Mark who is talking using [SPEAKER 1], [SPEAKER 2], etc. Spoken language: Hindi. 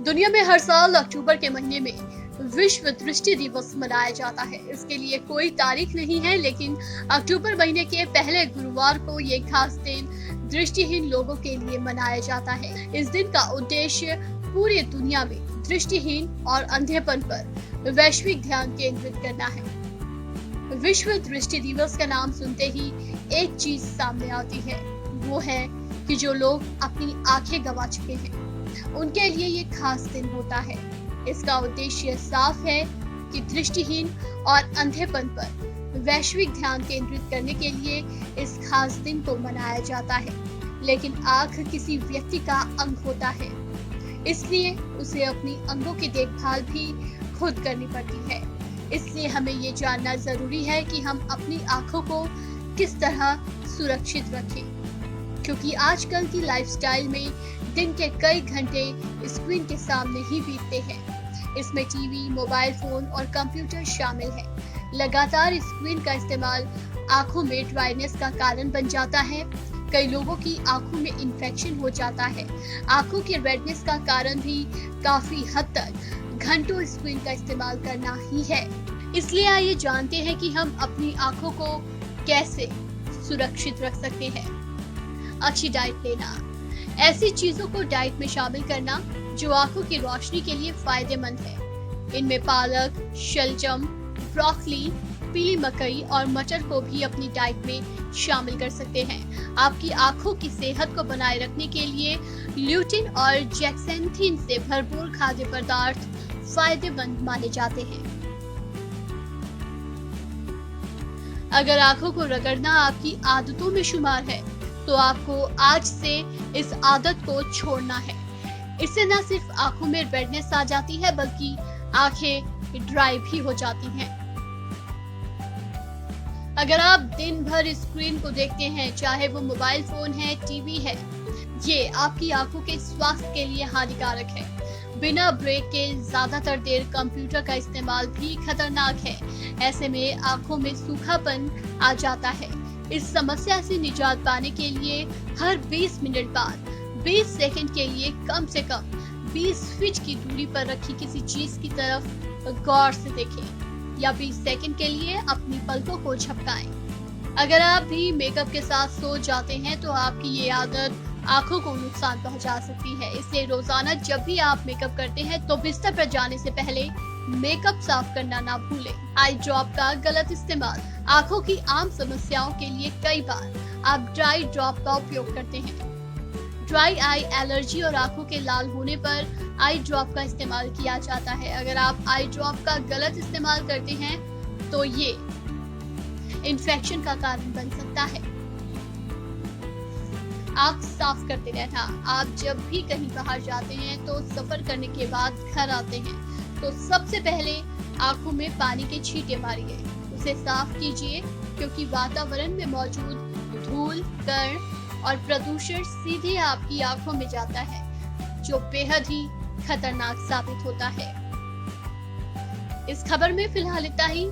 [SPEAKER 1] दुनिया में हर साल अक्टूबर के महीने में विश्व दृष्टि दिवस मनाया जाता है। इसके लिए कोई तारीख नहीं है, लेकिन अक्टूबर महीने के पहले गुरुवार को ये खास दिन दृष्टिहीन लोगों के लिए मनाया जाता है। इस दिन का उद्देश्य पूरी दुनिया में दृष्टिहीन और अंधेपन पर वैश्विक ध्यान केंद्रित करना है। विश्व दृष्टि दिवस का नाम सुनते ही एक चीज सामने आती है, वो है कि जो लोग अपनी आंखें गंवा चुके हैं उनके लिए ये खास दिन होता है। इसका उद्देश्य साफ है कि दृष्टिहीन और अंधेपन पर वैश्विक ध्यान केंद्रित करने के लिए इस खास दिन को मनाया जाता है। लेकिन आंख किसी व्यक्ति का अंग होता है, इसलिए उसे अपनी अंगों की देखभाल भी खुद करनी पड़ती है। इसलिए हमें ये जानना जरूरी है कि हम अपनी आंखों को किस तरह सुरक्षित रखें, क्योंकि आजकल की लाइफस्टाइल में दिन के कई घंटे स्क्रीन के सामने ही बीतते हैं। इसमें टीवी, मोबाइल फोन और कंप्यूटर शामिल है। लगातार स्क्रीन का इस्तेमाल आंखों में ड्राइनेस का कारण बन जाता है। कई लोगों की आंखों में इंफेक्शन हो जाता है। आंखों के रेडनेस का कारण भी काफी हद तक घंटों स्क्रीन का इस्तेमाल करना ही है। इसलिए आइए जानते हैं कि हम अपनी आंखों को कैसे सुरक्षित रख सकते हैं। अच्छी डाइट लेना, ऐसी चीजों को डाइट में शामिल करना जो आंखों की रोशनी के लिए फायदेमंद है। इनमें पालक, शलजम, ब्रोकली, पीली मकई और मटर को भी अपनी डाइट में शामिल कर सकते हैं। आपकी आंखों की सेहत को बनाए रखने के लिए ल्यूटिन और जेक्सेंथिन से भरपूर खाद्य पदार्थ फायदेमंद माने जाते हैं। अगर आंखों को रगड़ना आपकी आदतों में शुमार है तो आपको आज से इस आदत को छोड़ना है। इससे न सिर्फ आंखों में रेडनेस आ जाती है, बल्कि आंखें ड्राई भी हो जाती हैं। अगर आप दिन भर स्क्रीन को देखते हैं, चाहे वो मोबाइल फोन है, टीवी है, ये आपकी आंखों के स्वास्थ्य के लिए हानिकारक है। बिना ब्रेक के ज्यादातर देर कंप्यूटर का इस्तेमाल भी खतरनाक है। ऐसे में आंखों में सूखापन आ जाता है। इस समस्या से निजात पाने के लिए हर 20 मिनट बाद 20 सेकंड के लिए कम से कम 20 फीट की दूरी पर रखी किसी चीज की तरफ गौर से देखें या 20 सेकंड के लिए अपनी पलकों को झपकाएं। अगर आप भी मेकअप के साथ सो जाते हैं तो आपकी ये आदत आंखों को नुकसान पहुंचा सकती है। इसलिए रोजाना जब भी आप मेकअप करते हैं तो बिस्तर पर जाने से पहले मेकअप साफ करना ना भूलें। आई ड्रॉप का गलत इस्तेमाल, आंखों की आम समस्याओं के लिए कई बार आप ड्राई ड्रॉप का उपयोग करते हैं। ड्राई आई एलर्जी और आंखों के लाल होने पर आई ड्रॉप का इस्तेमाल किया जाता है। अगर आप आई ड्रॉप का गलत इस्तेमाल करते हैं तो ये इन्फेक्शन का कारण बन सकता है। आंख साफ करते रहना, आप जब भी कहीं बाहर जाते हैं तो सफर करने के बाद घर आते हैं तो सबसे पहले आंखों में पानी के छींटे मारिए, उसे साफ कीजिए, क्योंकि वातावरण में मौजूद धूल, कण और प्रदूषण सीधे आपकी आंखों में जाता है, जो बेहद ही खतरनाक साबित होता है। इस खबर में फिलहाल इतना ही।